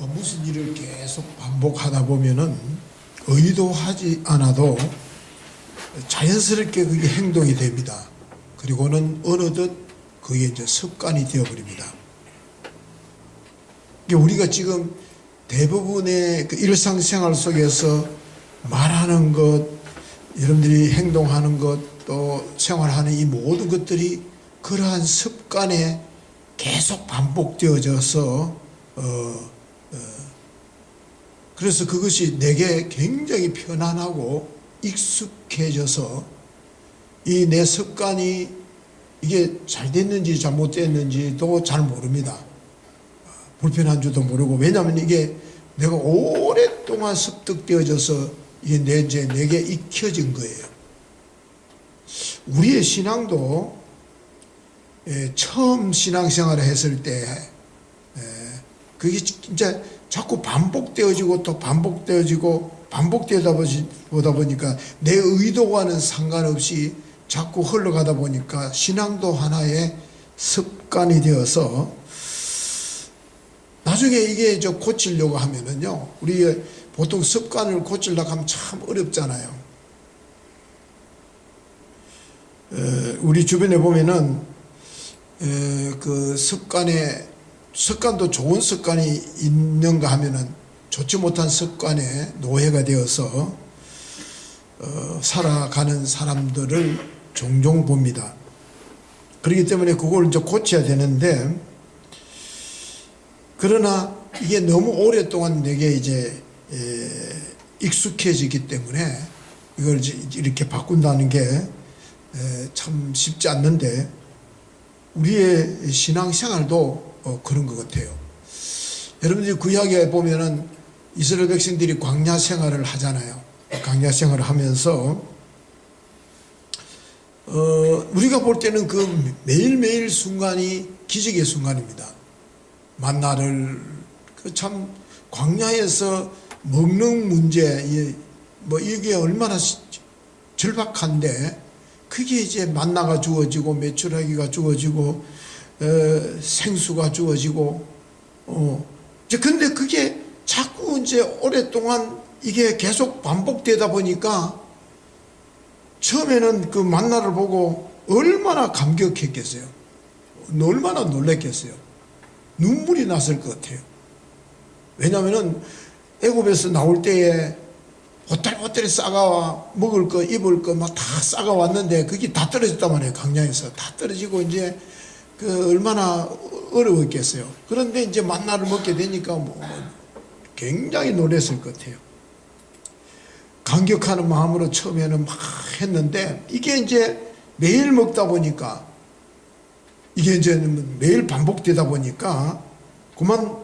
무슨 일을 계속 반복하다 보면은 의도하지 않아도 자연스럽게 그게 행동이 됩니다. 그리고는 어느덧 그게 이제 습관이 되어버립니다. 우리가 지금 대부분의 그 일상생활 속에서 말하는 것, 여러분들이 행동하는 것, 또 생활하는 이 모든 것들이 그러한 습관에 계속 반복되어져서 그래서 그것이 내게 굉장히 편안하고 익숙해져서 이 내 습관이 이게 잘 됐는지 잘못됐는지도 잘 모릅니다. 불편한 줄도 모르고, 왜냐하면 이게 내가 오랫동안 습득되어져서 이게 내게 익혀진 거예요. 우리의 신앙도 처음 신앙생활을 했을 때 그게 진짜 자꾸 반복되어지고 또 반복되어지고 반복되다 보니까 내 의도와는 상관없이 자꾸 흘러가다 보니까 신앙도 하나의 습관이 되어서 나중에 이게 고치려고 하면은요, 우리 보통 습관을 고치려고 하면 참 어렵잖아요. 우리 주변에 보면은 그 습관도 좋은 습관이 있는가 하면은 좋지 못한 습관에 노예가 되어서 살아가는 사람들을 종종 봅니다. 그렇기 때문에 그걸 이제 고쳐야 되는데, 그러나 이게 너무 오랫동안 내게 이제 익숙해지기 때문에 이걸 이렇게 바꾼다는 게 참 쉽지 않는데, 우리의 신앙생활도 그런 것 같아요. 여러분들이 구약에 보면은 이스라엘 백성들이 광야 생활을 하잖아요. 광야 생활을 하면서 우리가 볼 때는 그 매일매일 순간이 기적의 순간입니다. 만나를 참 광야에서 먹는 문제, 이게 얼마나 절박한데, 그게 이제 만나가 주어지고 메추라기가 주어지고 생수가 주어지고 근데 그게 자꾸 이제 오랫동안 이게 계속 반복되다 보니까 처음에는 그 만나를 보고 얼마나 감격했겠어요. 얼마나 놀랬겠어요. 눈물이 났을 것 같아요. 왜냐하면은 애굽에서 나올 때에 보따리 싸가와 먹을 거 입을 거 막 다 싸가 왔는데 그게 다 떨어졌단 말이에요. 광야에서 다 떨어지고 이제 그 얼마나 어려웠겠어요. 그런데 이제 만나를 먹게 되니까 굉장히 놀랐을 것 같아요. 감격하는 마음으로 처음에는 막 했는데, 이게 이제 매일 먹다 보니까, 이게 이제 매일 반복되다 보니까 그만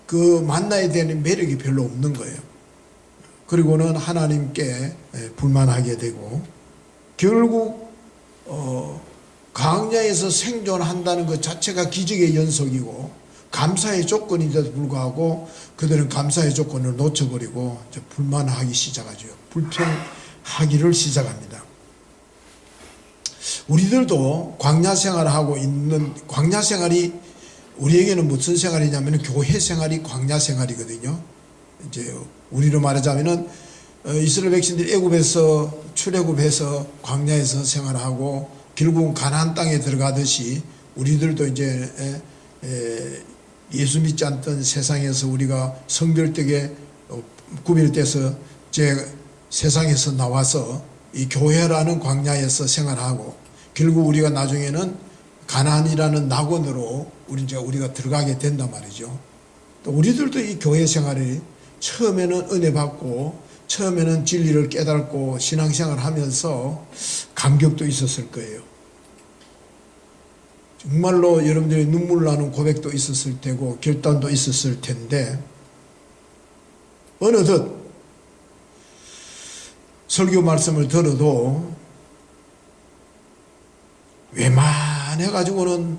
그 만나에 대한 매력이 별로 없는 거예요. 그리고는 하나님께 불만하게 되고, 결국 광야에서 생존한다는 것 자체가 기적의 연속이고 감사의 조건인데도 불구하고 그들은 감사의 조건을 놓쳐버리고 이제 불만하기 시작하죠. 불평하기를 시작합니다. 우리들도 광야 생활을 하고 있는, 광야 생활이 우리에게는 무슨 생활이냐면 교회 생활이 광야 생활이거든요. 이제 우리로 말하자면은 이스라엘 백성들이 애굽에서 출애굽해서 광야에서 생활하고 결국은 가나안 땅에 들어가듯이 우리들도 이제 예수 믿지 않던 세상에서 우리가 성별되게 구별돼서 이제 세상에서 나와서 이 교회라는 광야에서 생활하고 결국 우리가 나중에는 가나안이라는 낙원으로 우리가 들어가게 된단 말이죠. 또 우리들도 이 교회 생활이 처음에는 은혜 받고 처음에는 진리를 깨닫고 신앙생활 하면서 감격도 있었을 거예요. 정말로 여러분들이 눈물 나는 고백도 있었을 테고 결단도 있었을 텐데, 어느덧 설교 말씀을 들어도 웬만해가지고는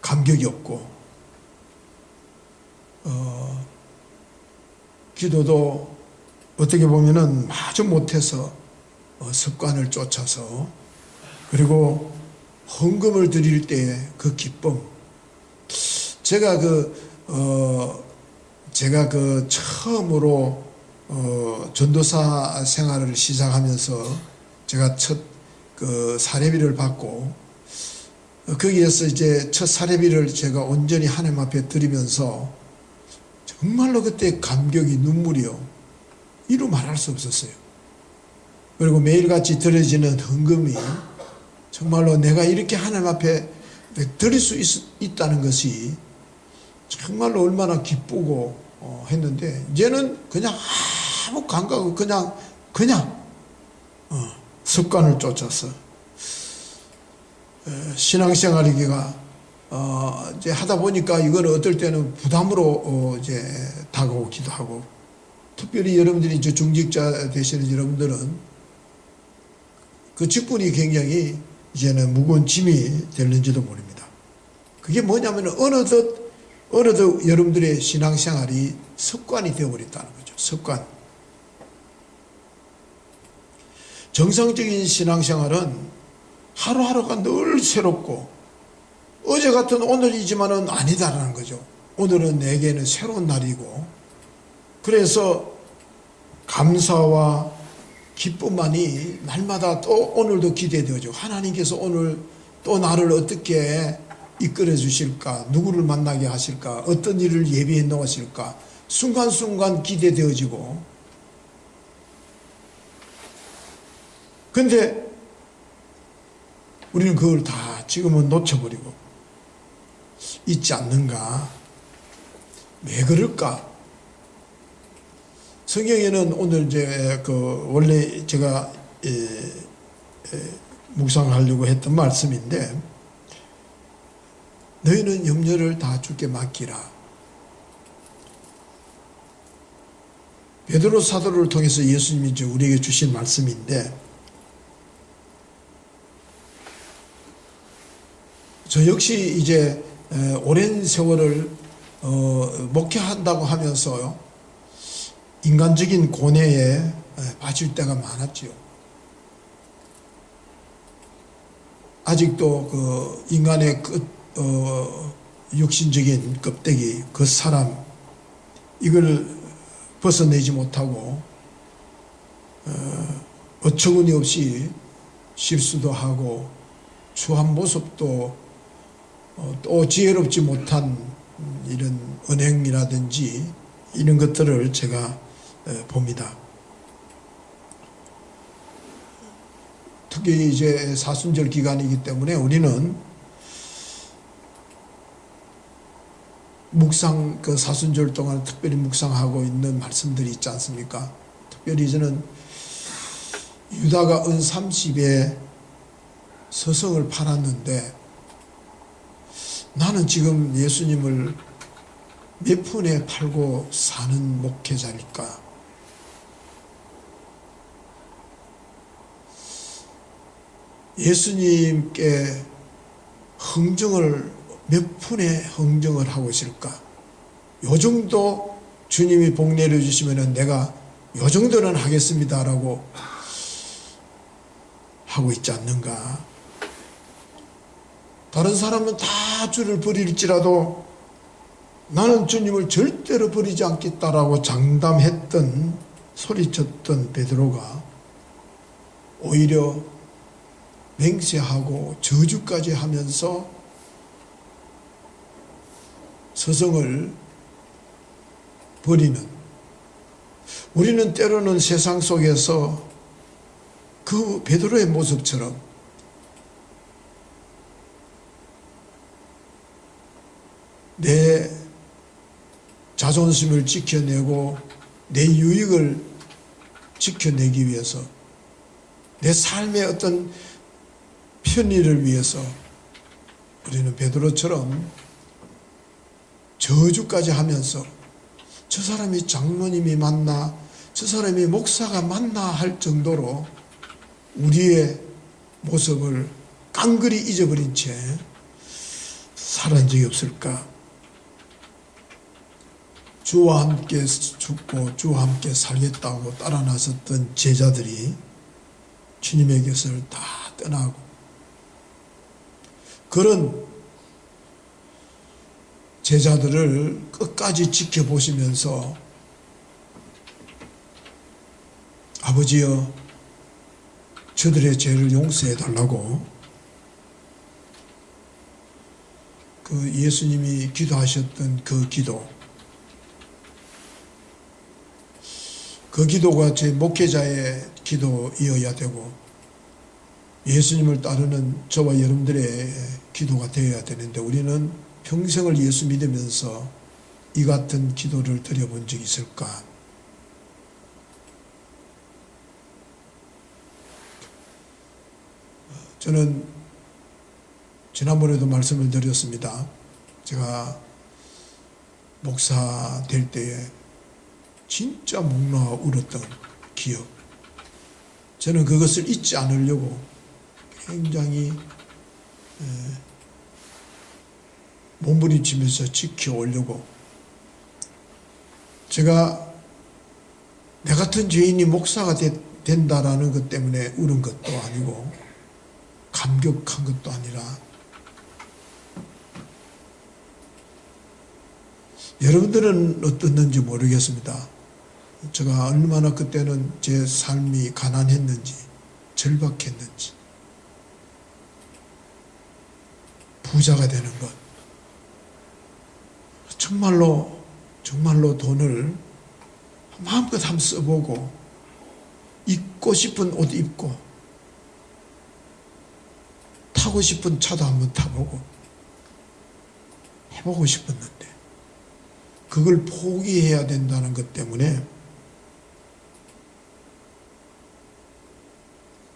감격이 없고 기도도 어떻게 보면은 마저 못해서 습관을 쫓아서, 그리고 헌금을 드릴 때 그 기쁨, 제가 제가 그 처음으로 전도사 생활을 시작하면서 제가 첫 그 사례비를 받고 거기에서 이제 첫 사례비를 제가 온전히 하나님 앞에 드리면서 정말로 그때 감격이 눈물이요. 이루 말할 수 없었어요. 그리고 매일같이 드려지는 헌금이 정말로 내가 이렇게 하나님 앞에 드릴 수 있다는 것이 정말로 얼마나 기쁘고 했는데 이제는 그냥 아무 감각 없이 그냥 습관을 쫓아서 신앙생활이기가 이제 하다 보니까 이건 어떨 때는 부담으로 이제 다가오기도 하고, 특별히 여러분들이 이제 중직자 되시는 여러분들은 그 직분이 굉장히 이제는 무거운 짐이 되는지도 모릅니다. 그게 뭐냐면 어느덧 여러분들의 신앙생활이 습관이 되어버렸다는 거죠. 습관. 정상적인 신앙생활은 하루하루가 늘 새롭고 어제 같은 오늘이지만은 아니다라는 거죠. 오늘은 내게는 새로운 날이고, 그래서 감사와 기쁨만이 날마다 또 오늘도 기대되죠. 하나님께서 오늘 또 나를 어떻게 이끌어 주실까, 누구를 만나게 하실까, 어떤 일을 예비해 놓으실까, 순간순간 기대되어지고. 근데 우리는 그걸 다 지금은 놓쳐버리고 있지 않는가? 왜 그럴까? 성경에는 오늘 이제 그 원래 제가 묵상하려고 했던 말씀인데, 너희는 염려를 다 주께 맡기라. 베드로 사도를 통해서 예수님이 이제 우리에게 주신 말씀인데, 저 역시 이제 오랜 세월을 목회한다고 하면서요, 인간적인 고뇌에 빠질 때가 많았지요. 아직도 그 인간의 육신적인 껍데기, 그 사람, 이걸 벗어내지 못하고 어처구니 없이 실수도 하고 추한 모습도 또 지혜롭지 못한 이런 언행이라든지 이런 것들을 제가 봅니다. 특히 이제 사순절 기간이기 때문에 우리는 묵상, 그 사순절 동안 특별히 묵상하고 있는 말씀들이 있지 않습니까? 특별히 저는 유다가 은 30에 서성을 팔았는데, 나는 지금 예수님을 몇 푼에 팔고 사는 목회자일까? 예수님께 흥정을 몇 푼에 흥정을 하고 있을까? 요 정도 주님이 복 내려주시면 내가 요 정도는 하겠습니다라고 하고 있지 않는가? 다른 사람은 다 주를 버릴지라도 나는 주님을 절대로 버리지 않겠다라고 장담했던, 소리쳤던 베드로가 오히려 맹세하고 저주까지 하면서 서성을 버리는, 우리는 때로는 세상 속에서 그 베드로의 모습처럼 내 자존심을 지켜내고 내 유익을 지켜내기 위해서, 내 삶의 어떤 편의를 위해서 우리는 베드로처럼 저주까지 하면서 저 사람이 장로님이 맞나, 저 사람이 목사가 맞나 할 정도로 우리의 모습을 깡그리 잊어버린 채 살아온 적이 없을까? 주와 함께 죽고 주와 함께 살겠다고 따라 나섰던 제자들이 주님의 곁을 다 떠나고, 그런 제자들을 끝까지 지켜보시면서 아버지여 저들의 죄를 용서해 달라고 그 예수님이 기도하셨던 그 기도가 제 목회자의 기도이어야 되고 예수님을 따르는 저와 여러분들의 기도가 되어야 되는데 우리는 평생을 예수 믿으면서 이 같은 기도를 드려본 적이 있을까? 저는 지난번에도 말씀을 드렸습니다. 제가 목사 될 때에 진짜 목 놓아 울었던 기억. 저는 그것을 잊지 않으려고 굉장히 몸부림치면서 지켜오려고. 제가 내 같은 죄인이 목사가 된다라는 것 때문에 울은 것도 아니고 감격한 것도 아니라 여러분들은 어떻는지 모르겠습니다. 제가 얼마나 그때는 제 삶이 가난했는지 절박했는지 부자가 되는 것 정말로 돈을 마음껏 한번 써보고 입고 싶은 옷 입고 타고 싶은 차도 한번 타보고 해보고 싶었는데 그걸 포기해야 된다는 것 때문에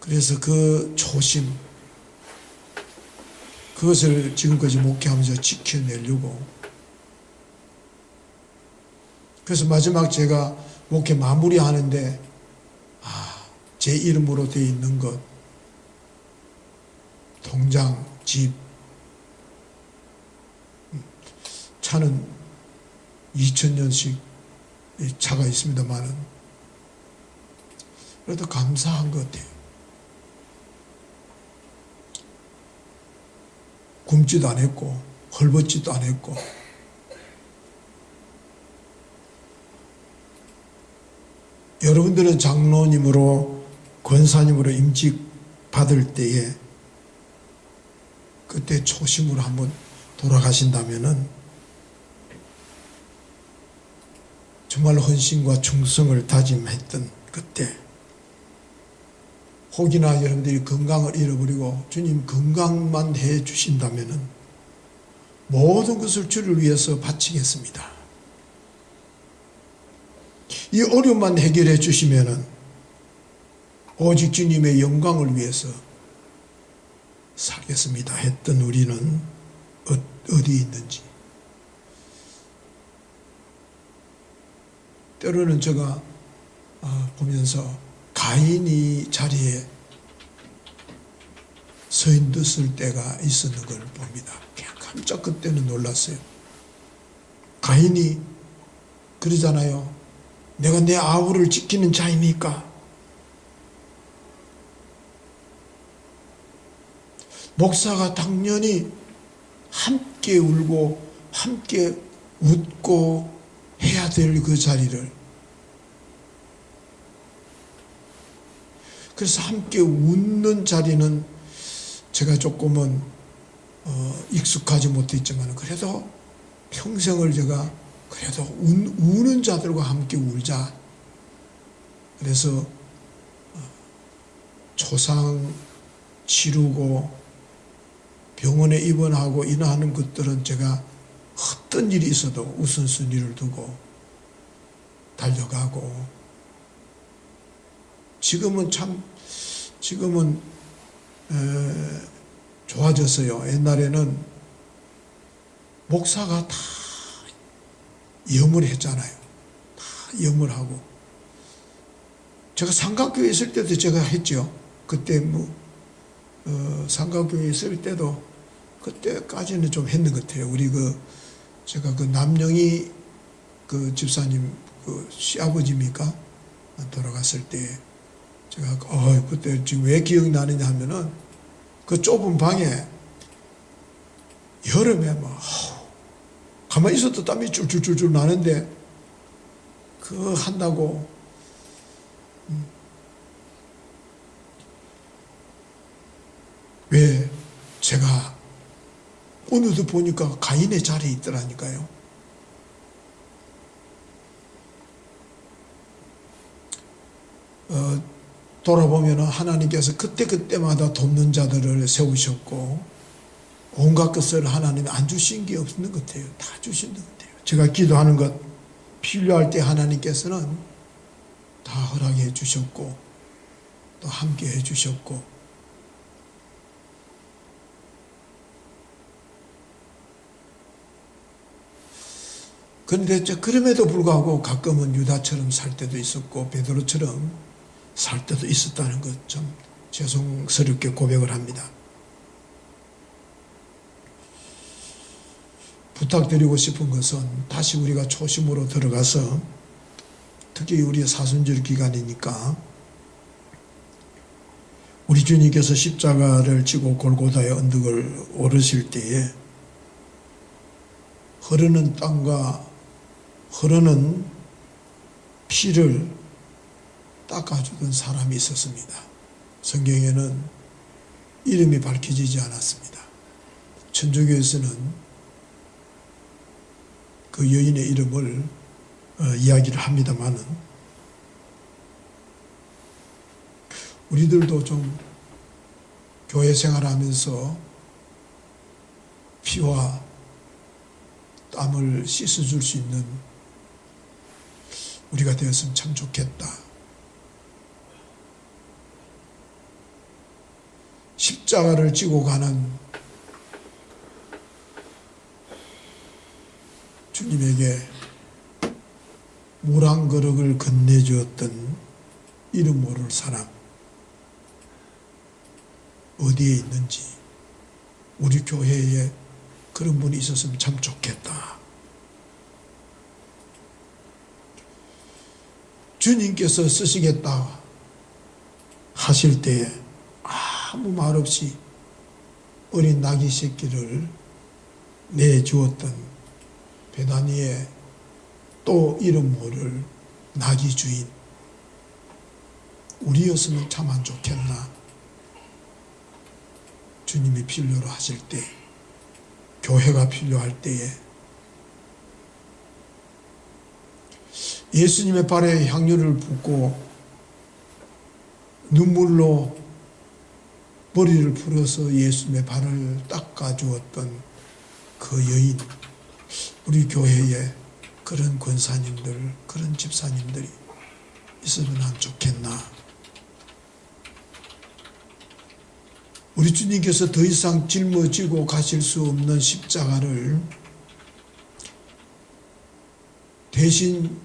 그래서 그 초심 그것을 지금까지 목회하면서 지켜내려고 그래서 마지막 제가 목회 마무리하는데 제 이름으로 되어 있는 것 통장, 집 차는 2000년씩 차가 있습니다만은 그래도 감사한 것 같아요. 굶지도 안 했고 헐벗지도 안 했고 여러분들은 장로님으로 권사님으로 임직 받을 때에 그때 초심으로 한번 돌아가신다면은 정말 헌신과 충성을 다짐했던 그때 혹이나 여러분들이 건강을 잃어버리고 주님 건강만 해 주신다면은 모든 것을 주를 위해서 바치겠습니다. 이 어려움만 해결해 주시면은 오직 주님의 영광을 위해서 살겠습니다 했던 우리는 어디 있는지. 때로는 제가 보면서 가인이 자리에 서 있을 때가 있었는 걸 봅니다. 그냥 깜짝 그때는 놀랐어요. 가인이 그러잖아요. 내가 내 아우를 지키는 자이니까. 목사가 당연히 함께 울고 함께 웃고 해야 될 그 자리를 그래서 함께 웃는 자리는 제가 조금은 익숙하지 못했지만 그래도 평생을 제가 그래도 우는 자들과 함께 울자. 그래서 초상 치르고 병원에 입원하고 인하하는 것들은 제가 어떤 일이 있어도 우선순위를 두고 달려가고 지금은 좋아졌어요. 옛날에는 목사가 다 염을 했잖아요. 다 염을 하고 제가 삼각교회 있을 때도 제가 했죠. 그때 삼각교회 있을 때도 그때까지는 좀 했는 것 같아요. 우리 제가 남영희 집사님 시아버지입니까? 돌아갔을 때 제가 그때 지금 왜 기억나느냐 하면은 그 좁은 방에 여름에 가만히 있어도 땀이 줄줄줄줄 나는데 그거 한다고 왜 제가 오늘도 보니까 가인의 자리에 있더라니까요. 돌아보면 하나님께서 그때그때마다 돕는 자들을 세우셨고 온갖 것을 하나님이 안 주신 게 없는 것 같아요. 다 주신 것 같아요. 제가 기도하는 것 필요할 때 하나님께서는 다 허락해 주셨고 또 함께 해 주셨고 그런데 그럼에도 불구하고 가끔은 유다처럼 살 때도 있었고 베드로처럼 살 때도 있었다는 것 좀 죄송스럽게 고백을 합니다. 부탁드리고 싶은 것은 다시 우리가 초심으로 들어가서 특히 우리의 사순절 기간이니까 우리 주님께서 십자가를 지고 골고다의 언덕을 오르실 때에 흐르는 땅과 흐르는 피를 닦아주던 사람이 있었습니다. 성경에는 이름이 밝혀지지 않았습니다. 천주교에서는 그 여인의 이름을 이야기를 합니다만은 우리들도 좀 교회 생활하면서 피와 땀을 씻어줄 수 있는 우리가 되었으면 참 좋겠다. 십자가를 지고 가는 주님에게 물 한 그릇을 건네주었던 이름 모를 사람 어디에 있는지 우리 교회에 그런 분이 있었으면 참 좋겠다. 주님께서 쓰시겠다 하실 때에 아무 말 없이 어린 나귀 새끼를 내주었던 베다니의 또 이름 모를 나귀 주인 우리였으면 참 안 좋겠나. 주님이 필요로 하실 때 교회가 필요할 때에 예수님의 발에 향유를 붓고 눈물로 머리를 풀어서 예수님의 발을 닦아주었던 그 여인 우리 교회에 그런 권사님들 그런 집사님들이 있으면 안 좋겠나. 우리 주님께서 더 이상 짊어지고 가실 수 없는 십자가를 대신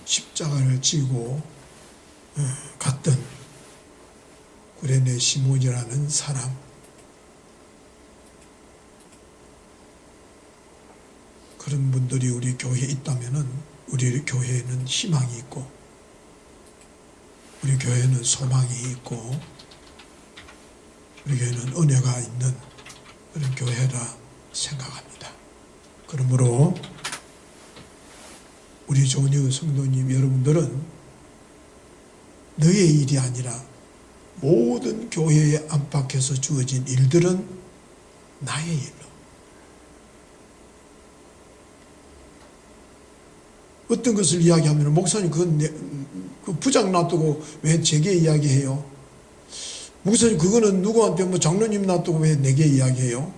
십자가를 지고 갔던 구레네 시몬이라는 사람 그런 분들이 우리 교회에 있다면은 우리 교회에는 희망이 있고 우리 교회는 소망이 있고 우리 교회는 은혜가 있는 그런 교회라 생각합니다. 그러므로 우리 조은희 성도님 여러분들은 너의 일이 아니라 모든 교회의 안팎에서 주어진 일들은 나의 일로 어떤 것을 이야기하면 목사님 그 부장 놔두고 왜 제게 이야기해요? 목사님 그거는 누구한테 뭐 장로님 놔두고 왜 내게 이야기해요?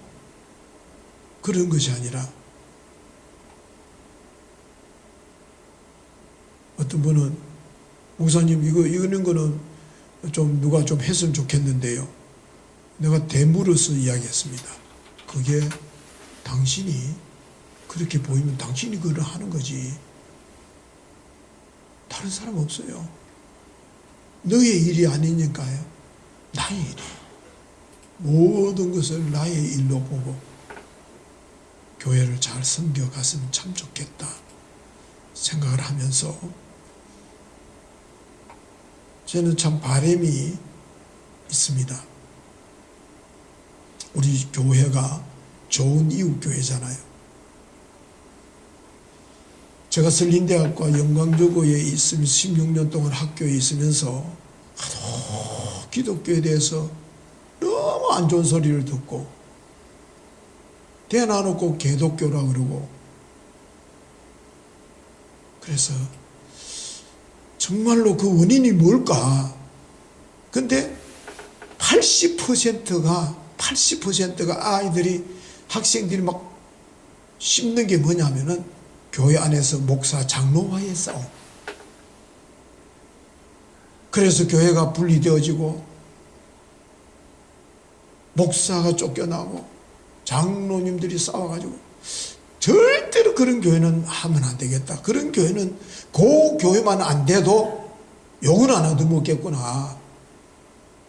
그런 것이 아니라 어떤 분은 목사님 이거는 거는 좀 누가 좀 했으면 좋겠는데요. 내가 대물어서 이야기했습니다. 그게 당신이 그렇게 보이면 당신이 그걸 하는 거지. 다른 사람 없어요. 너의 일이 아니니까요. 나의 일이. 모든 것을 나의 일로 보고 교회를 잘 섬겨갔으면 참 좋겠다 생각을 하면서 저는 참 바람이 있습니다. 우리 교회가 좋은 이웃교회잖아요. 제가 설린대학과 영광여고에 있으면서 16년 동안 학교에 있으면서 하도 기독교에 대해서 너무 안 좋은 소리를 듣고 대놔놓고 개독교라 그러고, 그래서 정말로 그 원인이 뭘까? 근데 80%가 아이들이, 학생들이 막 씹는 게 뭐냐면은 교회 안에서 목사 장로와의 싸움. 그래서 교회가 분리되어지고 목사가 쫓겨나고 장로님들이 싸워가지고, 절대로 그런 교회는 하면 안 되겠다. 그런 교회는 그 교회만 안 돼도 욕을 안 해도 먹겠구나.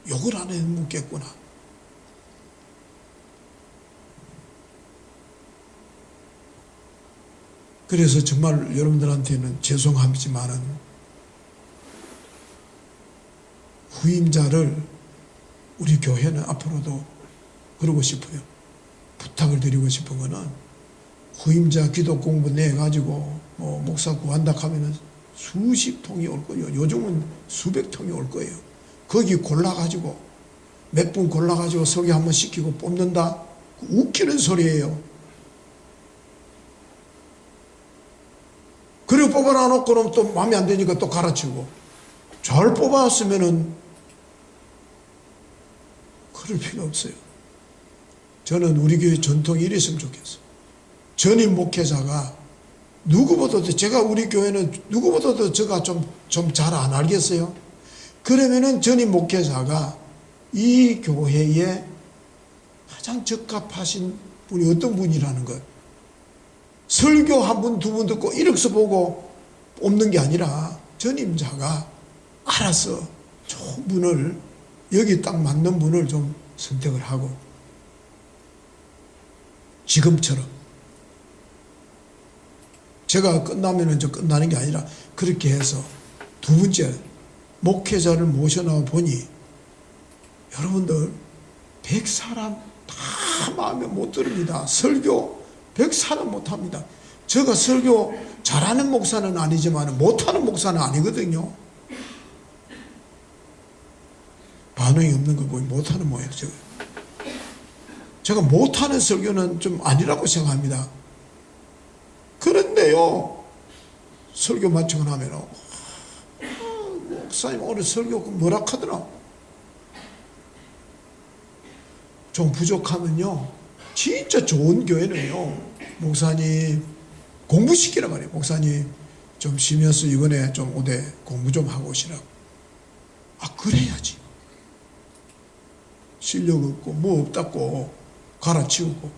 욕을 안 해도 먹겠구나. 그래서 정말 여러분들한테는 죄송하지만은 후임자를 우리 교회는 앞으로도 그러고 싶어요. 부탁을 드리고 싶은 거는, 후임자 기도 공부 내가지고 뭐 목사 구한다 하면은 수십 통이 올 거예요. 요즘은 수백 통이 올 거예요. 거기 골라가지고 몇 분 골라가지고 설교 한번 시키고 뽑는다? 웃기는 소리예요. 그리고 뽑아놔 놓고는 또 마음에 안 드니까 또 갈아치우고. 잘 뽑았으면은 그럴 필요 없어요. 저는 우리 교회 전통이 이랬으면 좋겠어요. 전임 목회자가 누구보다도, 제가 우리 교회는 누구보다도 제가 좀 잘 안 알겠어요. 그러면은 전임 목회자가 이 교회에 가장 적합하신 분이 어떤 분이라는 것. 설교 한 분, 두 분 듣고 이력서 보고 뽑는 게 아니라 전임자가 알아서 좋은 분을, 여기 딱 맞는 분을 좀 선택을 하고, 지금처럼 제가 끝나면은 저 끝나는 게 아니라 그렇게 해서, 두 번째 목회자를 모셔놔 보니 여러분들 100사람 다 마음에 못 들습니다. 설교 100사람 못 합니다. 제가 설교 잘하는 목사는 아니지만 못하는 목사는 아니거든요. 반응이 없는 거 보니 못하는 모양이에요. 제가 못하는 설교는 좀 아니라고 생각합니다. 그런데요, 설교 마치고 나면 목사님 오늘 설교 뭐라 하더라. 좀 부족하면요, 진짜 좋은 교회는요, 목사님 공부시키라 말이에요. 목사님 좀 쉬면서 이번에 좀 오대 공부 좀 하고 오시라고. 아, 그래야지. 실력 없고 뭐 없다고 갈아치우고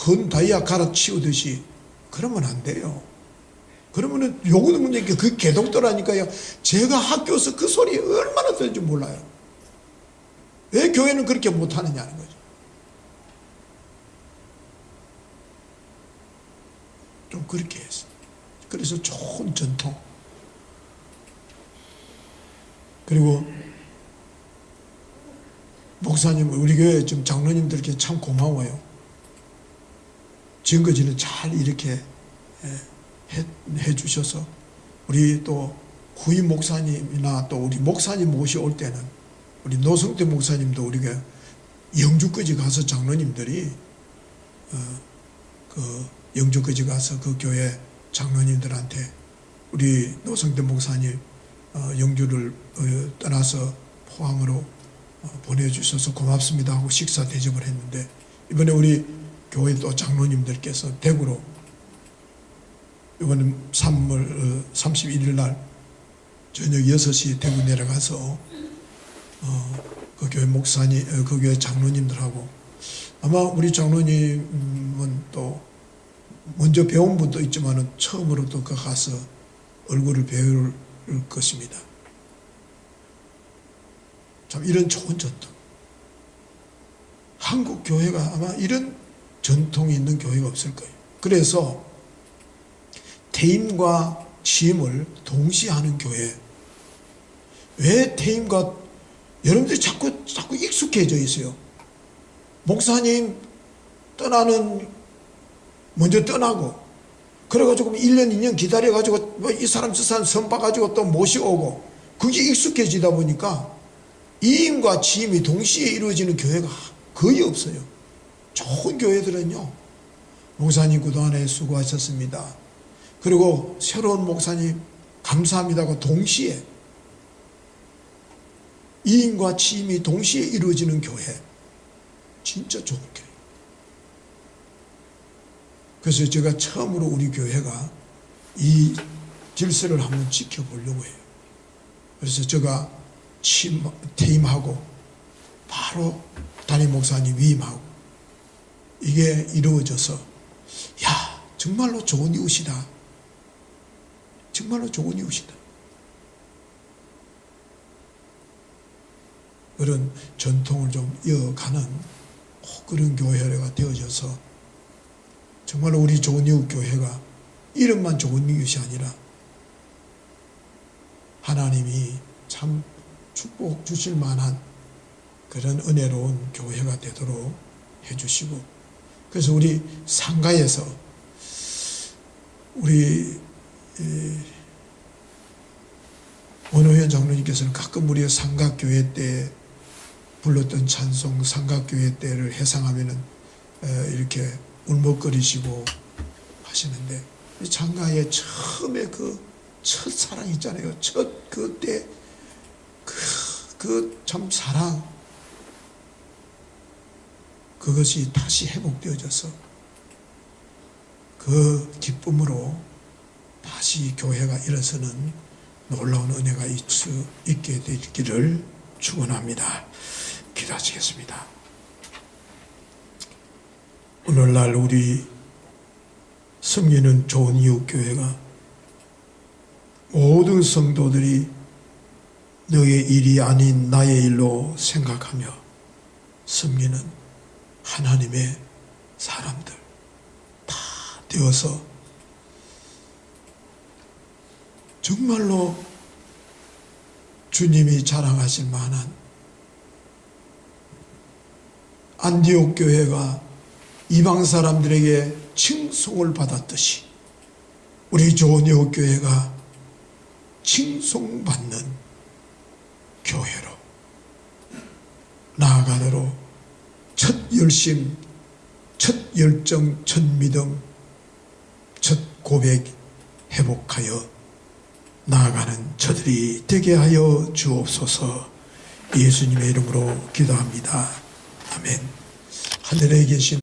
헌 다이아 갈아치우듯이 그러면 안 돼요. 그러면은 요구도 문제니까 그 개독도라니까요. 제가 학교에서 그 소리 얼마나 들는지 몰라요. 왜 교회는 그렇게 못하느냐는 거죠. 좀 그렇게 해서. 그래서 좋은 전통. 그리고 목사님, 우리 교회 지금 장로님들께 참 고마워요. 지금까지는 잘 이렇게 해 주셔서, 우리 또 후임 목사님이나 또 우리 목사님 모셔올 때는, 우리 노성태 목사님도 우리가 영주까지 가서 장로님들이 그 영주까지 가서 그 교회 장로님들한테 우리 노성태 목사님 영주를 떠나서 포항으로 보내주셔서 고맙습니다 하고 식사 대접을 했는데, 이번에 우리 교회 또 장로님들께서 대구로 이번에 3월 31일 날 저녁 6시 대구 내려가서 그 교회 목사님, 그 교회 장로님들하고, 아마 우리 장로님은 또 먼저 배운 분도 있지만은 처음으로 또 그 가서 얼굴을 배울 것입니다. 참 이런 좋은 전통. 한국 교회가 아마 이런 전통이 있는 교회가 없을 거예요. 그래서 퇴임과 취임을 동시에 하는 교회. 왜 퇴임과, 여러분들이 자꾸 익숙해져 있어요. 목사님 먼저 떠나고 그래가지고 1년, 2년 기다려가지고 뭐 이 사람 저 사람 선봐가지고 또 모셔오고 그게 익숙해지다 보니까 이임과 취임이 동시에 이루어지는 교회가 거의 없어요. 좋은 교회들은요, 목사님 그동안에 수고하셨습니다. 그리고 새로운 목사님 감사합니다가 동시에 이임과 취임이 동시에 이루어지는 교회, 진짜 좋은 교회. 그래서 제가 처음으로 우리 교회가 이 질서를 한번 지켜보려고 해요. 그래서 제가 퇴임하고 바로 담임 목사님 위임하고 이게 이루어져서 야, 정말로 좋은 이웃이다. 정말로 좋은 이웃이다. 그런 전통을 좀 이어가는 그런 교회가 되어져서 정말로 우리 좋은 이웃 교회가 이름만 좋은 이웃이 아니라 하나님이 참 축복 주실 만한 그런 은혜로운 교회가 되도록 해주시고, 그래서 우리 상가에서 우리 원호현 장로님께서는 가끔 우리 상가교회 때 불렀던 찬송 상가교회 때를 해상하면은 이렇게 울먹거리시고 하시는데, 이 장가의 처음에 그 첫사랑 있잖아요. 첫 그때 그 참 사랑, 그것이 다시 회복되어져서 그 기쁨으로 다시 교회가 일어서는 놀라운 은혜가 있게 되기를 축원합니다. 기도하시겠습니다. 오늘날 우리 섬기는 좋은 이웃 교회가 모든 성도들이 너의 일이 아닌 나의 일로 생각하며 섬기는 하나님의 사람들 다 되어서 정말로 주님이 자랑하실 만한 안디옥 교회가 이방 사람들에게 칭송을 받았듯이 우리 좋은 이웃 교회가 칭송받는 교회로 나아가도록 첫 열심, 첫 열정, 첫 믿음, 첫 고백 회복하여 나아가는 저들이 되게 하여 주옵소서. 예수님의 이름으로 기도합니다. 아멘. 하늘에 계신